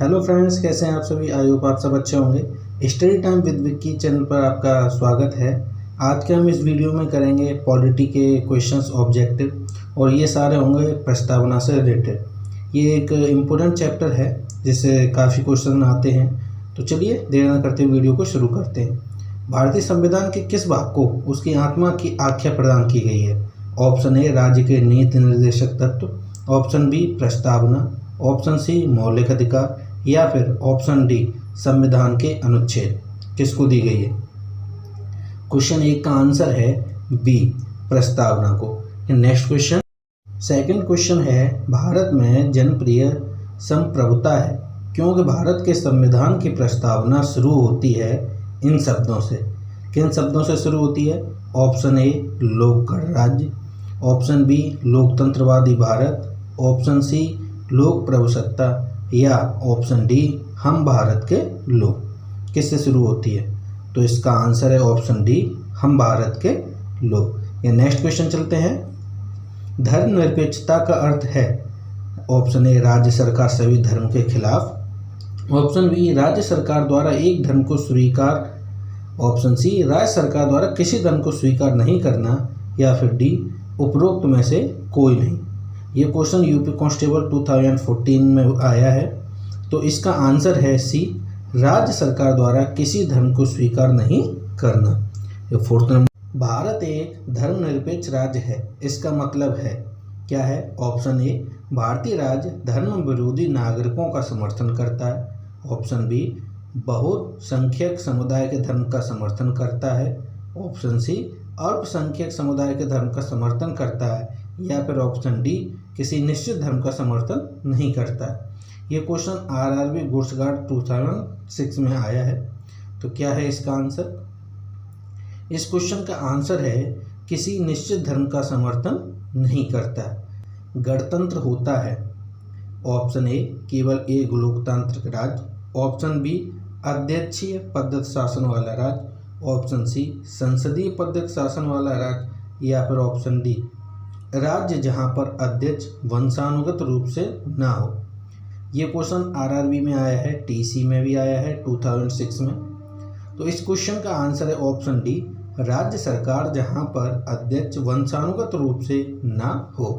Hello friends, कैसे हैं आप सभी। आई होप आप सब अच्छे होंगे। Study time with Vicky channel पर आपका स्वागत है। आज के हम इस वीडियो में करेंगे पॉलिटी के क्वेश्चंस ऑब्जेक्टिव, और ये सारे होंगे प्रस्तावना से रिलेटेड। ये एक इम्पोर्टेंट चैप्टर है जिससे काफ़ी क्वेश्चन आते हैं। तो चलिए देर न करते हुए वीडियो को शुरू करते हैं। भारतीय संविधान के किस भाग को उसकी आत्मा की आख्या प्रदान की गई है? ऑप्शन ए राज्य के नीति निर्देशक तत्व, ऑप्शन बी प्रस्तावना, ऑप्शन सी मौलिक अधिकार, या फिर ऑप्शन डी संविधान के अनुच्छेद किसको दी गई है? क्वेश्चन एक का आंसर है बी प्रस्तावना को। नेक्स्ट क्वेश्चन, सेकंड क्वेश्चन है भारत में जनप्रिय संप्रभुता है क्योंकि भारत के संविधान की प्रस्तावना शुरू होती है इन शब्दों से। किन शब्दों से शुरू होती है? ऑप्शन ए लोक गणराज्य, ऑप्शन बी लोकतंत्रवादी भारत, ऑप्शन सी लोक प्रभुसत्ता, या ऑप्शन डी हम भारत के लोग। किससे शुरू होती है? तो इसका आंसर है ऑप्शन डी हम भारत के लोग। ये नेक्स्ट क्वेश्चन चलते हैं। धर्मनिरपेक्षता का अर्थ है? ऑप्शन ए राज्य सरकार सभी धर्म के खिलाफ, ऑप्शन बी राज्य सरकार द्वारा एक धर्म को स्वीकार, ऑप्शन सी राज्य सरकार द्वारा किसी धर्म को स्वीकार नहीं करना, या फिर डी उपरोक्त में से कोई नहीं। ये क्वेश्चन यूपी कांस्टेबल 2014 में आया है। तो इसका आंसर है सी राज्य सरकार द्वारा किसी धर्म को स्वीकार नहीं करना। ये फोर्थ नंबर। भारत एक धर्मनिरपेक्ष राज्य है, इसका मतलब है क्या है? ऑप्शन ए भारतीय राज्य धर्म विरोधी नागरिकों का समर्थन करता है, ऑप्शन बी बहुसंख्यक समुदाय के धर्म का समर्थन करता है, ऑप्शन सी अल्पसंख्यक समुदाय के धर्म का समर्थन करता है, या फिर ऑप्शन डी किसी निश्चित धर्म का समर्थन नहीं करता है। ये क्वेश्चन आरआरबी गुड्स गार्ड 2006 में आया है। तो क्या है इसका आंसर? इस क्वेश्चन का आंसर है किसी निश्चित धर्म का समर्थन नहीं करता है। गणतंत्र होता है? ऑप्शन ए केवल एक लोकतांत्रिक राज्य, ऑप्शन बी अध्यक्षीय पद्धति शासन वाला राज्य, ऑप्शन सी संसदीय पद्धति शासन वाला राज्य, या फिर ऑप्शन डी राज्य जहां पर अध्यक्ष वंशानुगत रूप से ना हो। ये क्वेश्चन आरआरबी में आया है, टीसी में भी आया है 2006 में। तो इस क्वेश्चन का आंसर है ऑप्शन डी राज्य सरकार जहां पर अध्यक्ष वंशानुगत रूप से ना हो।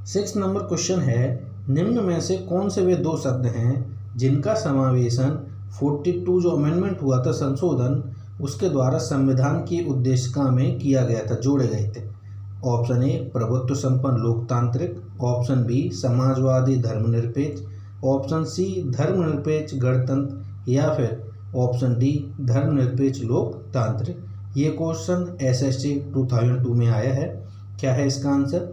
6 नंबर क्वेश्चन है निम्न में से कौन से वे दो शब्द हैं जिनका समावेशन 42 जो अमेंडमेंट हुआ था संशोधन, उसके द्वारा संविधान की उद्देशिका में किया गया था, जोड़े गए थे? ऑप्शन ए प्रभुत्व संपन्न लोकतांत्रिक, ऑप्शन बी समाजवादी धर्मनिरपेक्ष, ऑप्शन सी धर्मनिरपेक्ष गणतंत्र, या फिर ऑप्शन डी धर्मनिरपेक्ष लोकतांत्रिक। ये क्वेश्चन एसएससी 2002 में आया है। क्या है इसका आंसर?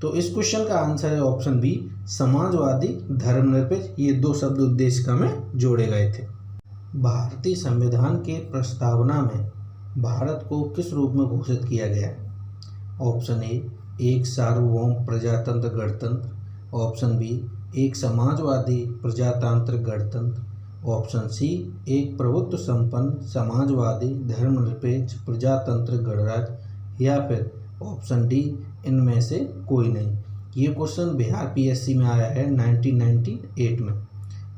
तो इस क्वेश्चन का आंसर है ऑप्शन बी समाजवादी धर्मनिरपेक्ष। ये दो शब्द उद्देशिका में जोड़े गए थे। भारतीय संविधान के प्रस्तावना में भारत को किस रूप में घोषित किया गया है? ऑप्शन ए एक सार्वभौम प्रजातंत्र गणतंत्र, ऑप्शन बी एक समाजवादी प्रजातांत्रिक गणतंत्र, ऑप्शन सी एक प्रभुत्व संपन्न समाजवादी धर्मनिरपेक्ष प्रजातंत्र गणराज्य, या फिर ऑप्शन डी इनमें से कोई नहीं। ये क्वेश्चन बिहार पीएससी में आया है 1998 में।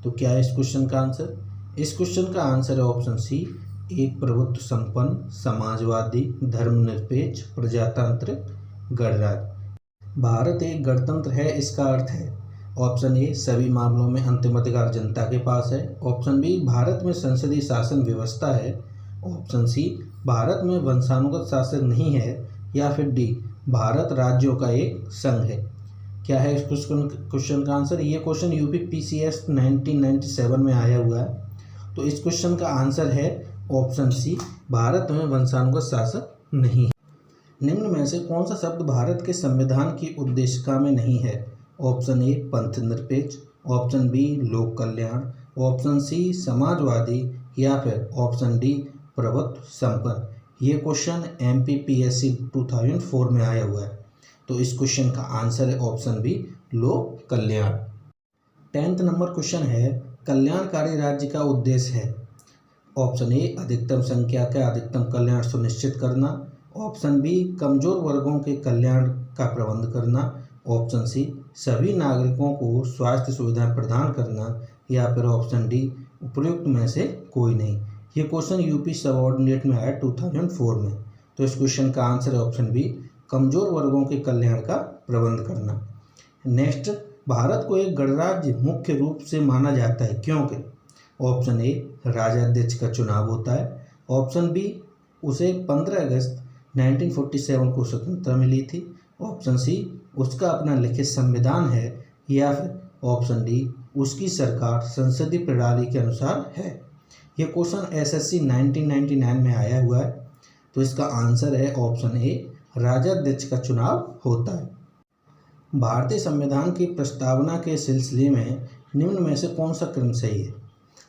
तो क्या है इस क्वेश्चन का आंसर? इस क्वेश्चन का आंसर है ऑप्शन सी एक प्रभुत्व संपन्न समाजवादी धर्मनिरपेक्ष प्रजातांत्रिक गणराज्य। भारत एक गणतंत्र है, इसका अर्थ है? ऑप्शन ए सभी मामलों में अंतिम अधिकार जनता के पास है, ऑप्शन बी भारत में संसदीय शासन व्यवस्था है, ऑप्शन सी भारत में वंशानुगत शासन नहीं है, या फिर डी भारत राज्यों का एक संघ है। क्या है इस क्वेश्चन का आंसर? ये क्वेश्चन यूपी पीसीएस 1997 में आया हुआ है। तो इस क्वेश्चन का आंसर है ऑप्शन सी भारत में वंशानुगत शासन नहीं है। निम्न में से कौन सा शब्द भारत के संविधान की उद्देशिका में नहीं है? ऑप्शन ए पंथ निरपेक्ष, ऑप्शन बी लोक कल्याण, ऑप्शन सी समाजवादी, या फिर ऑप्शन डी प्रभुत्व संपन्न। ये क्वेश्चन एमपीपीएससी 2004 में आया हुआ है। तो इस क्वेश्चन का आंसर है ऑप्शन बी लोक कल्याण। 10th नंबर क्वेश्चन है कल्याणकारी राज्य का उद्देश्य है? ऑप्शन ए अधिकतम संख्या का अधिकतम कल्याण सुनिश्चित करना, ऑप्शन बी कमजोर वर्गों के कल्याण का प्रबंध करना, ऑप्शन सी सभी नागरिकों को स्वास्थ्य सुविधाएं प्रदान करना, या फिर ऑप्शन डी उपयुक्त में से कोई नहीं। ये क्वेश्चन यूपी सबऑर्डिनेट में आया 2004 में। तो इस क्वेश्चन का आंसर है ऑप्शन बी, कमजोर वर्गों के कल्याण का प्रबंध करना। नेक्स्ट, भारत को एक गणराज्य मुख्य रूप से माना जाता है क्योंकि ऑप्शन ए, राजाध्यक्ष का चुनाव होता है। ऑप्शन बी, उसे 15 अगस्त 1947 को स्वतंत्रता मिली थी। ऑप्शन सी, उसका अपना लिखित संविधान है। या फिर ऑप्शन डी, उसकी सरकार संसदीय प्रणाली के अनुसार है। यह क्वेश्चन एसएससी 1999 में आया हुआ है। तो इसका आंसर है ऑप्शन ए, राजाध्यक्ष का चुनाव होता है। भारतीय संविधान की प्रस्तावना के सिलसिले में निम्न में से कौन सा क्रम सही है?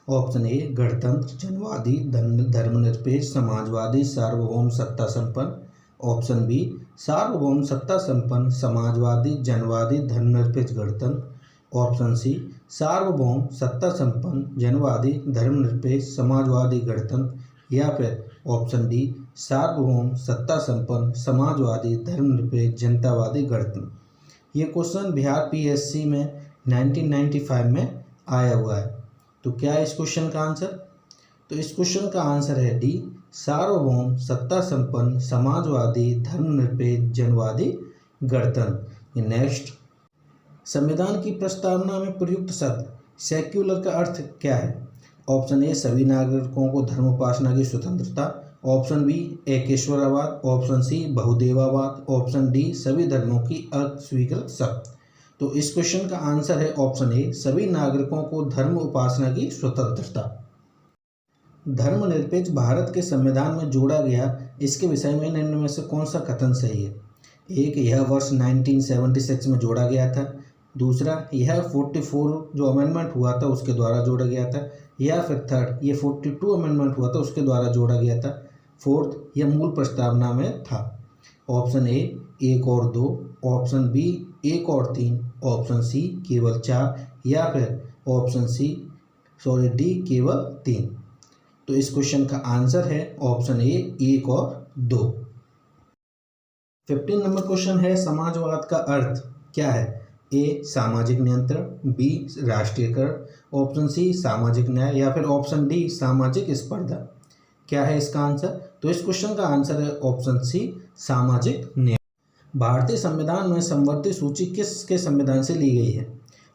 ऑप्शन ए, गणतंत्र, जनवादी, धर्मनिरपेक्ष, समाजवादी, सार्वभौम, सत्ता संपन्न। ऑप्शन बी, सार्वभौम, सत्ता संपन्न, समाजवादी, जनवादी, धर्मनिरपेक्ष, गणतंत्र। ऑप्शन सी, सार्वभौम, सत्ता संपन्न, जनवादी, धर्मनिरपेक्ष, समाजवादी, गणतंत्र। या फिर ऑप्शन डी, सार्वभौम, सत्ता संपन्न, समाजवादी, धर्मनिरपेक्ष, जनतावादी, गणतंत्र। ये क्वेश्चन बिहार पीएससी में 1995 में आया हुआ है। तो क्या है इस क्वेश्चन का आंसर? तो इस क्वेश्चन का आंसर है डी, सार्वभौम, सत्ता संपन्न, समाजवादी, धर्मनिरपेक्ष, जनवादी, गणतंत्र। नेक्स्ट, संविधान की प्रस्तावना में प्रयुक्त शब्द सेक्युलर का अर्थ क्या है? ऑप्शन ए, सभी नागरिकों को धर्मोपासना की स्वतंत्रता। ऑप्शन बी, एकेश्वरवाद। ऑप्शन सी, बहुदेवावाद। ऑप्शन डी, सभी धर्मों की अस्वीकृत शब्द। तो इस क्वेश्चन का आंसर है ऑप्शन ए, सभी नागरिकों को धर्म उपासना की स्वतंत्रता। धर्मनिरपेक्ष भारत के संविधान में जोड़ा गया, इसके विषय में निम्न में से कौन सा कथन सही है? एक, यह वर्ष 1976 में जोड़ा गया था। दूसरा, यह 44 जो अमेंडमेंट हुआ था उसके द्वारा जोड़ा गया था। या फिर थर्ड, ये 42 अमेंडमेंट हुआ था उसके द्वारा जोड़ा गया था। फोर्थ, यह मूल प्रस्तावना में था। ऑप्शन ए, 1 और 2। ऑप्शन बी, 1 और 3। ऑप्शन सी, केवल 4। या फिर ऑप्शन डी, केवल 3। तो इस क्वेश्चन का आंसर है ऑप्शन ए, 1 और 2। 15 नंबर क्वेश्चन है, समाजवाद का अर्थ क्या है? ए, सामाजिक नियंत्रण। बी, राष्ट्रीयकरण। ऑप्शन सी, सामाजिक न्याय। या फिर ऑप्शन डी, सामाजिक स्पर्धा। क्या है इसका आंसर? तो इस क्वेश्चन का आंसर है ऑप्शन सी, सामाजिक न्याय। भारतीय संविधान में समवर्ती सूची किसके संविधान से ली गई है?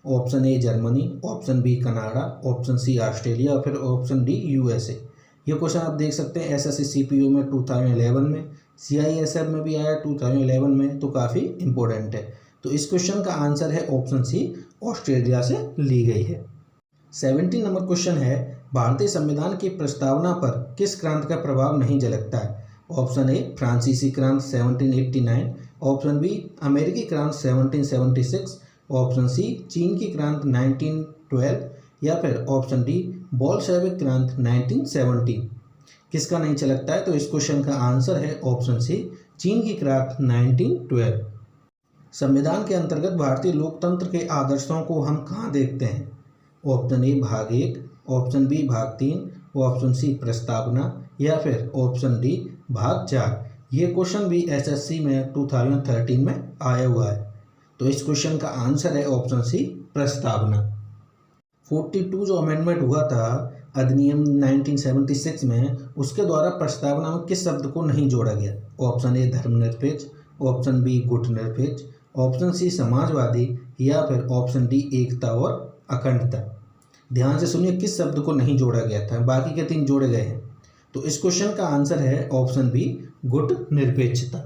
Option A, Germany. Option B, Canada. Option C, Australia. और फिर ऑप्शन डी, यूएसए। ये क्वेश्चन आप देख सकते हैं एसएससी सीपीयू में 2011 में, सीआईएसएफ में भी आया 2011 में। तो काफ़ी इंपॉर्टेंट है। तो इस क्वेश्चन का आंसर है ऑप्शन सी, ऑस्ट्रेलिया से ली गई है। 17 नंबर क्वेश्चन है, भारतीय संविधान की प्रस्तावना पर किस क्रांति का प्रभाव नहीं झलकता है? ऑप्शन ए, फ्रांसीसी क्रांति 1789। ऑप्शन बी, अमेरिकी क्रांति 1776। ऑप्शन सी, चीन की क्रांति 1912। या फिर ऑप्शन डी, बोल्शेविक क्रांति 1917। किसका नहीं झलकता है? तो इस क्वेश्चन का आंसर है ऑप्शन सी, चीन की क्रांति 1912। संविधान के अंतर्गत भारतीय लोकतंत्र के आदर्शों को हम कहाँ देखते हैं? ऑप्शन ए, भाग 1। ऑप्शन बी, भाग 3। ऑप्शन सी, प्रस्तावना। या फिर ऑप्शन डी, भाग 4। ये क्वेश्चन भी एसएससी में 2013 में आया हुआ है। तो इस क्वेश्चन का आंसर है ऑप्शन सी, प्रस्तावना। 42 जो अमेंडमेंट हुआ था अधिनियम 1976 में, उसके द्वारा प्रस्तावना में किस शब्द को नहीं जोड़ा गया? ऑप्शन ए, धर्मनिरपेक्ष। ऑप्शन बी, गुटनिरपेक्ष। ऑप्शन सी, समाजवादी। या फिर ऑप्शन डी, एकता और अखंडता। ध्यान से सुनिए, किस शब्द को नहीं जोड़ा गया था, बाकी के 3 जोड़े गए हैं। तो इस क्वेश्चन का आंसर है ऑप्शन बी, गुटनिरपेक्षता।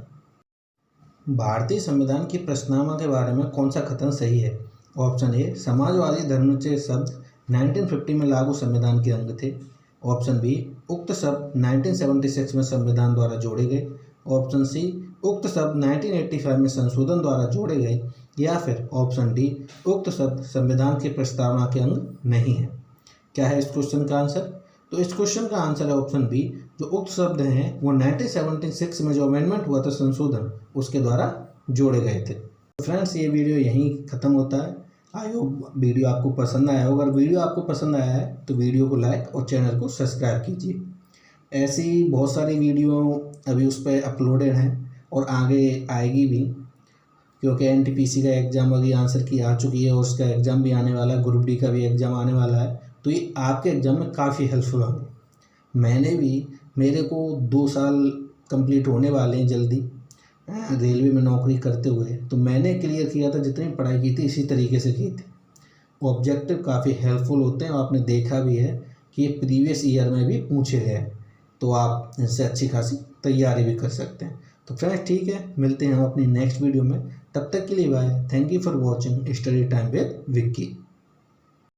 भारतीय संविधान की प्रस्तावना के बारे में कौन सा कथन सही है? ऑप्शन ए, समाजवादी धर्मनिरपेक्ष शब्द 1950 में लागू संविधान के अंग थे। ऑप्शन बी, उक्त शब्द 1976 में संविधान द्वारा जोड़े गए। ऑप्शन सी, उक्त शब्द 1985 में संशोधन द्वारा जोड़े गए। या फिर ऑप्शन डी, उक्त शब्द संविधान की प्रस्तावना के अंग नहीं है। क्या है इस क्वेश्चन का आंसर? तो इस क्वेश्चन का आंसर है ऑप्शन बी, जो उक्त शब्द हैं वो 1976 में जो अमेंडमेंट हुआ था, संशोधन, उसके द्वारा जोड़े गए थे। तो फ्रेंड्स, ये वीडियो यहीं ख़त्म होता है। आई होप वीडियो आपको पसंद आया होगा। अगर वीडियो आपको पसंद आया है तो वीडियो को लाइक और चैनल को सब्सक्राइब कीजिए। ऐसी बहुत सारी वीडियो अभी उस पर अपलोडेड हैं और आगे आएगी भी। क्योंकि एनटीपीसी का एग्ज़ाम अभी आंसर की आ चुकी है और उसका एग्ज़ाम भी आने वाला है, ग्रुप डी का भी एग्ज़ाम आने वाला है, तो ये आपके एग्ज़ाम में काफ़ी हेल्पफुल होंगे। मैंने भी, मेरे को 2 साल कंप्लीट होने वाले हैं जल्दी रेलवे में नौकरी करते हुए, तो मैंने क्लियर किया था, जितनी पढ़ाई की थी इसी तरीके से की थी। ऑब्जेक्टिव काफ़ी हेल्पफुल होते हैं और आपने देखा भी है कि ये प्रीवियस ईयर में भी पूछे गए, तो आप इनसे अच्छी खासी तैयारी भी कर सकते हैं। तो फ्रेंड्स ठीक है, मिलते हैं हम अपनी नेक्स्ट वीडियो में, तब तक के लिए bye. Thank you for watching study time with Vicky.